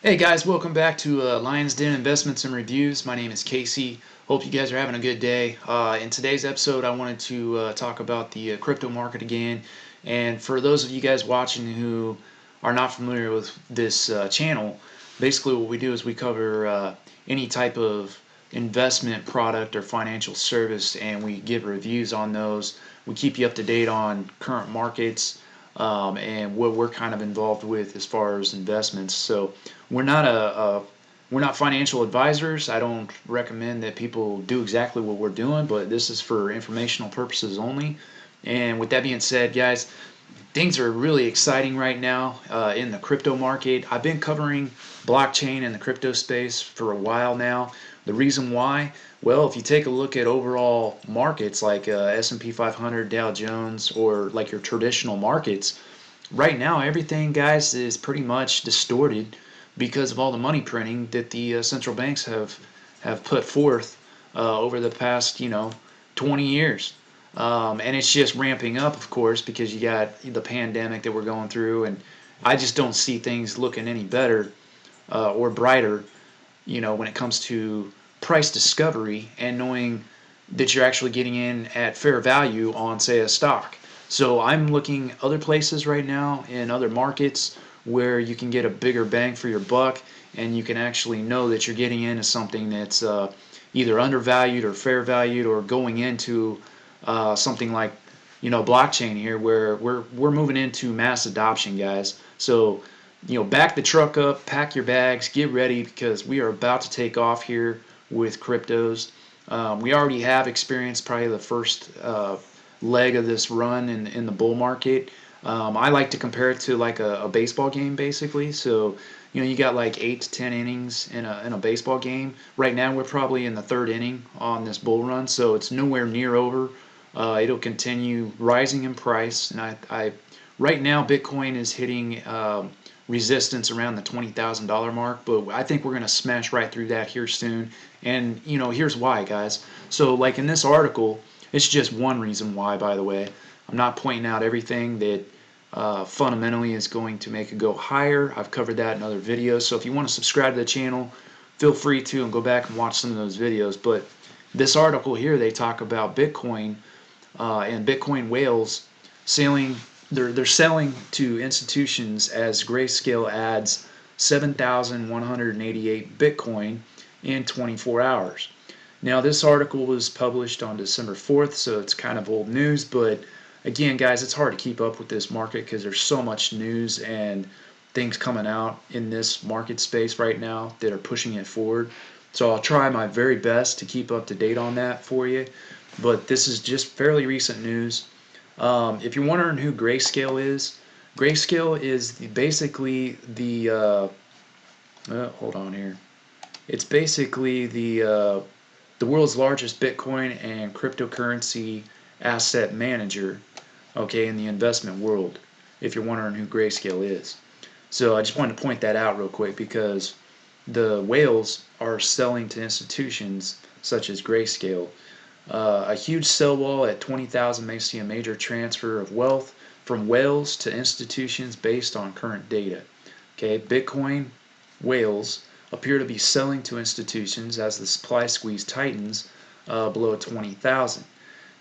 Hey guys, welcome back to Lions Den Investments and Reviews. My name is Casey. Hope you guys are having a good day. In today's episode, I wanted to talk about the crypto market again. And for those of you guys watching who are not familiar with this channel, basically what we do is we cover any type of investment product or financial service, and we give reviews on those. We keep you up to date on current markets, and what we're kind of involved with as far as investments. So we're not financial advisors. I don't recommend that people do exactly what we're doing, but this is for informational purposes only. And with that being said, guys, things are really exciting right now in the crypto market. I've been covering blockchain and the crypto space for a while now. The reason why, well, if you take a look at overall markets like S&P 500, Dow Jones, or like your traditional markets, right now everything, guys, is pretty much distorted because of all the money printing that the central banks have put forth over the past 20 years. And it's just ramping up, of course, because you got the pandemic that we're going through, and I just don't see things looking any better or brighter, when it comes to price discovery and knowing that you're actually getting in at fair value on, say, a stock. So I'm looking other places right now in other markets where you can get a bigger bang for your buck, and you can actually know that you're getting into something that's either undervalued or fair valued, or going into something like blockchain here, where we're moving into mass adoption, guys. So back the truck up, pack your bags, get ready, because we are about to take off here with cryptos. We already have experienced probably the first leg of this run in the bull market. I like to compare it to like a baseball game, basically. So you got like 8 to 10 innings in a baseball game. Right now we're probably in the third inning on this bull run, so it's nowhere near over. It'll continue rising in price, and I right now Bitcoin is hitting resistance around the $20,000 mark, but I think we're going to smash right through that here soon. And here's why, guys. So like in this article, it's just one reason why, by the way. I'm not pointing out everything that fundamentally is going to make it go higher. I've covered that in other videos. So if you want to subscribe to the channel, feel free to, and go back and watch some of those videos. But this article here, they talk about Bitcoin and Bitcoin whales selling. They're selling to institutions as Grayscale adds 7,188 Bitcoin in 24 hours. Now, this article was published on December 4th, so it's kind of old news, but again, guys, it's hard to keep up with this market because there's so much news and things coming out in this market space right now that are pushing it forward. So I'll try my very best to keep up to date on that for you, but this is just fairly recent news. If you're wondering who Grayscale is basically the hold on here. It's basically the world's largest Bitcoin and cryptocurrency asset manager, okay, in the investment world, if you're wondering who Grayscale is. So I just wanted to point that out real quick, because the whales are selling to institutions such as Grayscale. A huge sell wall at 20,000 may see a major transfer of wealth from whales to institutions based on current data. Okay, Bitcoin whales appear to be selling to institutions as the supply squeeze tightens below 20,000.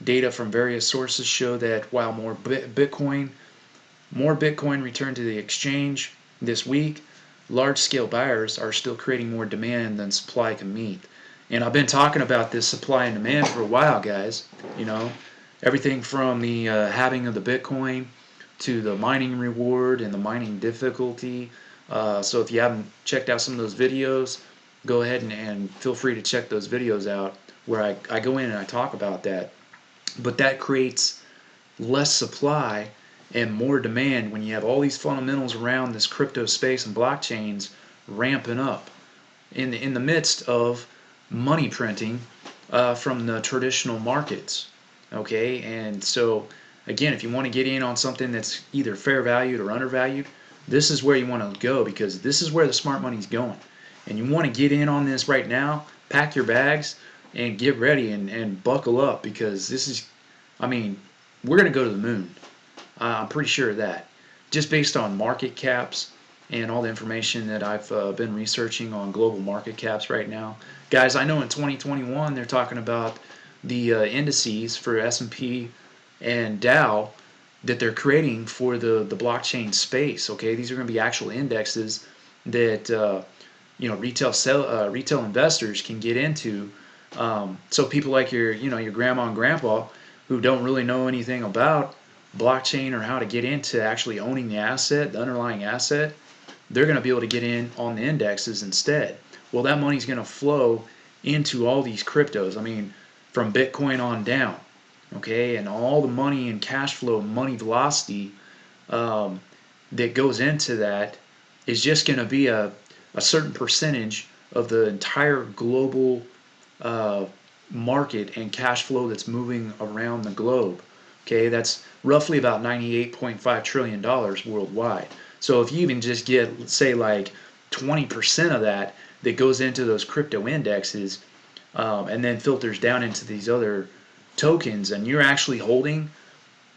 Data from various sources show that while more Bitcoin returned to the exchange this week, large-scale buyers are still creating more demand than supply can meet. And I've been talking about this supply and demand for a while, guys. Everything from the halving of the Bitcoin to the mining reward and the mining difficulty. So if you haven't checked out some of those videos, go ahead and feel free to check those videos out, where I go in and I talk about that. But that creates less supply and more demand when you have all these fundamentals around this crypto space and blockchains ramping up in the midst of money printing from the traditional markets. Okay, and so again, if you want to get in on something that's either fair valued or undervalued, this is where you want to go, because this is where the smart money's going. And you want to get in on this right now, pack your bags and get ready and buckle up, because this is, we're going to go to the moon. I'm pretty sure of that, just based on market caps and all the information that I've been researching on global market caps right now. Guys, I know in 2021 they're talking about the indices for S&P and Dow that they're creating for the blockchain space. Okay, these are going to be actual indexes that retail investors can get into. So people like your grandma and grandpa who don't really know anything about blockchain or how to get into actually owning the asset, the underlying asset, they're going to be able to get in on the indexes instead. Well, that money's going to flow into all these cryptos. I mean, from Bitcoin on down, okay, and all the money and cash flow, money velocity that goes into that is just going to be a certain percentage of the entire global market and cash flow that's moving around the globe. Okay, that's roughly about $98.5 trillion worldwide. So if you even just get, say, like 20% of that that goes into those crypto indexes, and then filters down into these other tokens, and you're actually holding,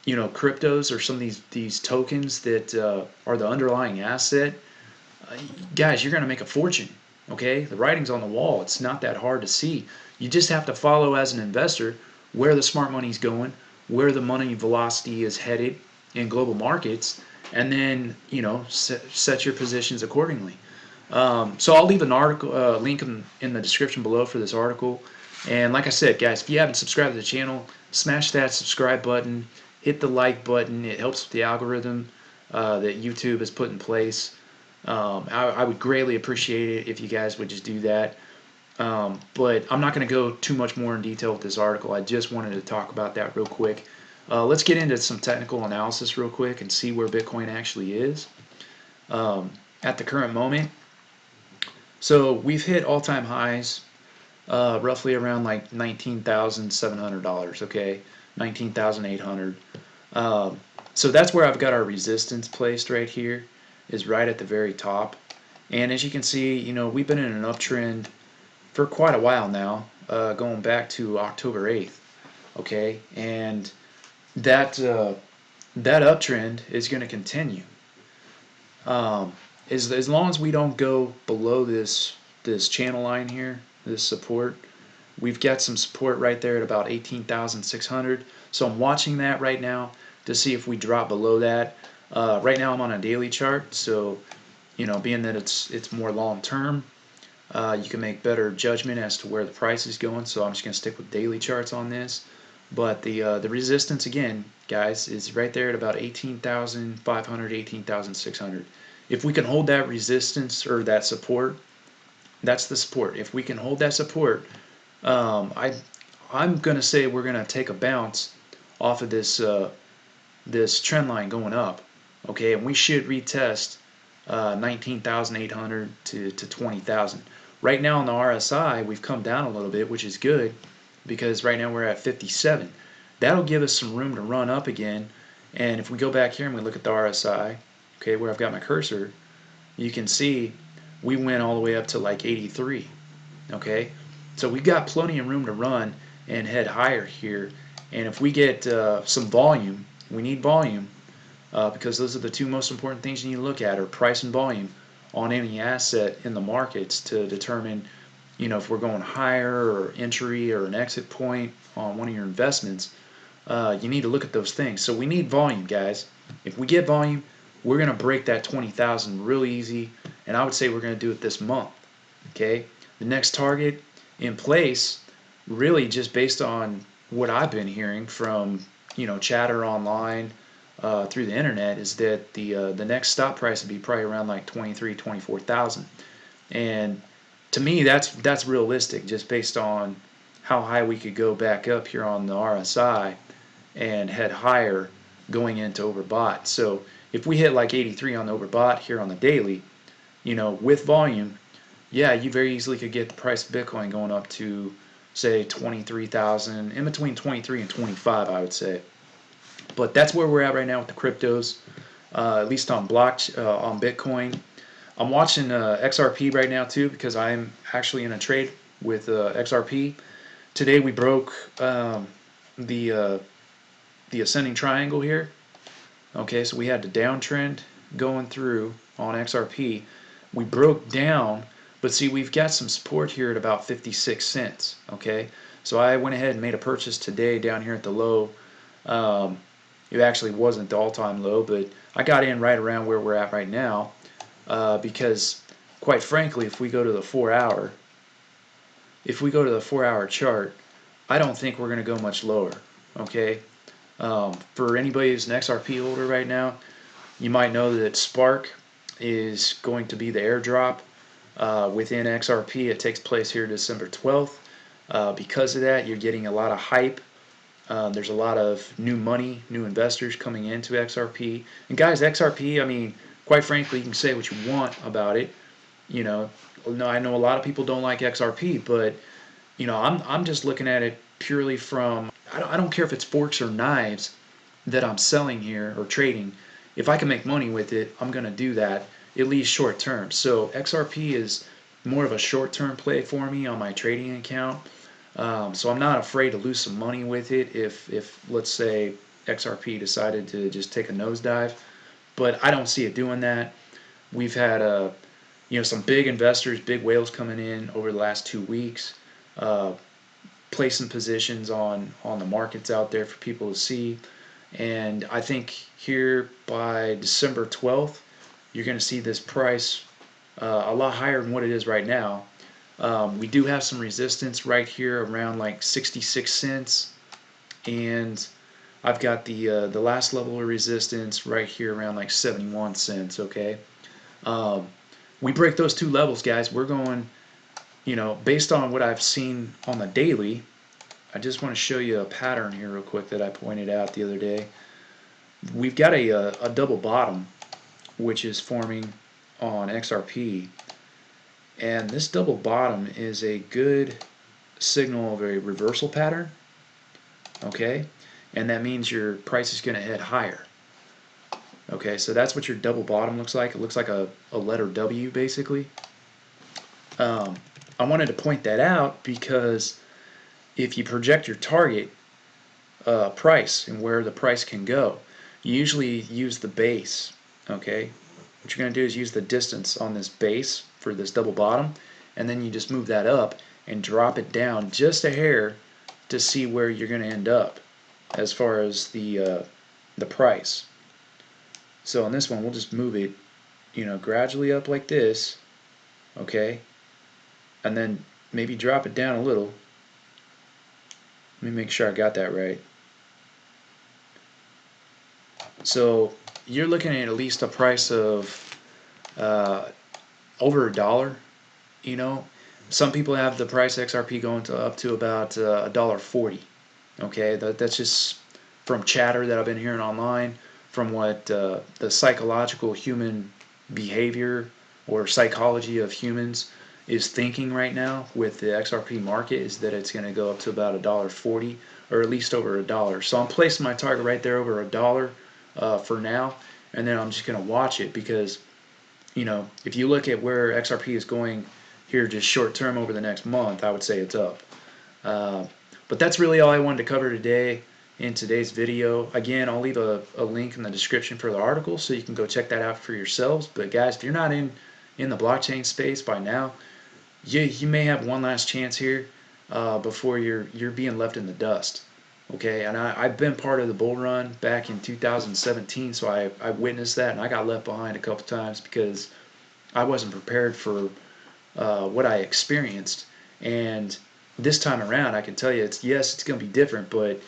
cryptos or some of these tokens that are the underlying asset, guys, you're going to make a fortune. Okay, the writing's on the wall. It's not that hard to see. You just have to follow as an investor where the smart money's going, where the money velocity is headed in global markets, and then set your positions accordingly. So I'll leave an article link in the description below for this article. And like I said, guys, if you haven't subscribed to the channel, smash that subscribe button, hit the like button. It helps with the algorithm that YouTube has put in place. I would greatly appreciate it if you guys would just do that. But I'm not going to go too much more in detail with this article. I just wanted to talk about that real quick. Let's get into some technical analysis real quick and see where Bitcoin actually is at the current moment. So we've hit all-time highs, roughly around like $19,700. Okay, 19,800. So that's where I've got our resistance placed right here, is right at the very top. And as you can see, we've been in an uptrend for quite a while now, going back to October 8th. Okay, and that uptrend is going to continue. As long as we don't go below this channel line here, this support, we've got some support right there at about 18,600. So I'm watching that right now to see if we drop below that. Right now I'm on a daily chart, so being that it's more long term, you can make better judgment as to where the price is going. So I'm just going to stick with daily charts on this. But the resistance, again, guys, is right there at about 18,500, 18,600. If we can hold that resistance or that support, that's the support. If we can hold that support, I'm going to say we're going to take a bounce off of this trend line going up. Okay, and we should retest 19,800 to 20,000. Right now on the RSI, we've come down a little bit, which is good, because right now we're at 57. That'll give us some room to run up again. And if we go back here and we look at the RSI, okay, where I've got my cursor, you can see we went all the way up to like 83. Okay, so we've got plenty of room to run and head higher here. And if we get some volume, we need volume, because those are the two most important things you need to look at, are price and volume on any asset in the markets to determine if we're going higher or entry or an exit point on one of your investments. You need to look at those things. So we need volume, guys. If we get volume, we're going to break that 20,000 real easy, and I would say we're going to do it this month. Okay, the next target in place, really just based on what I've been hearing from chatter online, through the internet, is that the next stop price would be probably around like 24,000. And to me, that's realistic, just based on how high we could go back up here on the RSI and head higher going into overbought. So if we hit like 83 on the overbought here on the daily, with volume, yeah, you very easily could get the price of Bitcoin going up to, say, 23,000, in between 23 and 25, I would say. But that's where we're at right now with the cryptos, at least on on Bitcoin. I'm watching XRP right now too, because I'm actually in a trade with XRP. Today we broke the ascending triangle here. Okay, so we had the downtrend going through on XRP. We broke down, but see, we've got some support here at about 56 cents. Okay, so I went ahead and made a purchase today down here at the low. It actually wasn't the all-time low, but I got in right around where we're at right now, because quite frankly, if we go to the 4-hour chart, I don't think we're going to go much lower. Okay, for anybody who's an XRP holder right now, you might know that Spark is going to be the airdrop within XRP. It takes place here December 12th. Because of that, you're getting a lot of hype. There's a lot of new money, new investors coming into XRP. And guys, XRP, I mean, quite frankly, you can say what you want about it. You know, no, I know a lot of people don't like XRP, but I'm just looking at it purely from I don't care if it's forks or knives that I'm selling here or trading. If I can make money with it, I'm going to do that, at least short term. So XRP is more of a short term play for me on my trading account. So I'm not afraid to lose some money with it if let's say XRP decided to just take a nosedive. But I don't see it doing that. We've had some big investors, big whales coming in over the last 2 weeks, placing positions on the markets out there for people to see. And I think here by December 12th, you're going to see this price a lot higher than what it is right now. We do have some resistance right here around like 66 cents, and I've got the last level of resistance right here around like 71 cents. Okay, we break those two levels, guys. We're going, based on what I've seen on the daily. I just want to show you a pattern here real quick that I pointed out the other day. We've got a double bottom which is forming on XRP, and this double bottom is a good signal of a reversal pattern. Okay, and that means your price is going to head higher. Okay, so that's what your double bottom looks like. It looks like a letter W basically. I wanted to point that out because if you project your target price and where the price can go, you usually use the base. Okay, what you're going to do is use the distance on this base for this double bottom, and then you just move that up and drop it down just a hair to see where you're going to end up as far as the price. So on this one, we'll just move it, gradually up like this. Okay, and then maybe drop it down a little. Let me make sure I got that right. So you're looking at least a price of over $1. Some people have the price XRP going to up to about $1.40. Okay, that's just from chatter that I've been hearing online, from what the psychological human behavior or psychology of humans is thinking right now with the XRP market, is that it's going to go up to about $1.40 or at least over $1. So I'm placing my target right there over $1 for now, and then I'm just going to watch it because, if you look at where XRP is going here just short term over the next month, I would say it's up. But that's really all I wanted to cover today in today's video. Again, I'll leave a link in the description for the article so you can go check that out for yourselves. But guys, if you're not in the blockchain space by now, you may have one last chance here before you're being left in the dust. Okay, and I've been part of the bull run back in 2017, so I witnessed that, and I got left behind a couple times because I wasn't prepared for what I experienced. And this time around, I can tell you, it's going to be different, but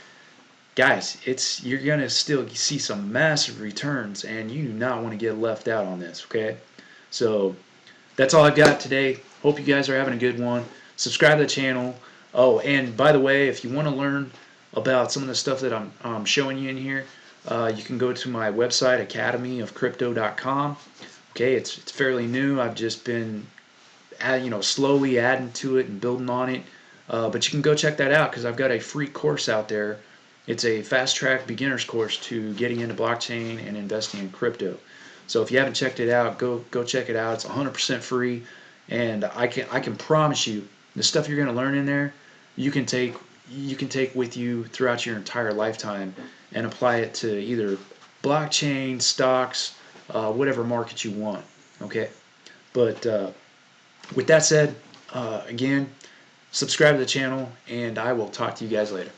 guys, you're going to still see some massive returns, and you do not want to get left out on this. Okay, so that's all I've got today. Hope you guys are having a good one. Subscribe to the channel. Oh, and by the way, if you want to learn about some of the stuff that I'm showing you in here, you can go to my website, academyofcrypto.com. Okay, it's fairly new. I've just been slowly adding to it and building on it. But you can go check that out because I've got a free course out there. It's a fast-track beginner's course to getting into blockchain and investing in crypto. So if you haven't checked it out, go check it out. It's 100% free, and I can promise you the stuff you're going to learn in there, you can take with you throughout your entire lifetime and apply it to either blockchain, stocks, whatever market you want. Okay, but with that said, again, subscribe to the channel, and I will talk to you guys later.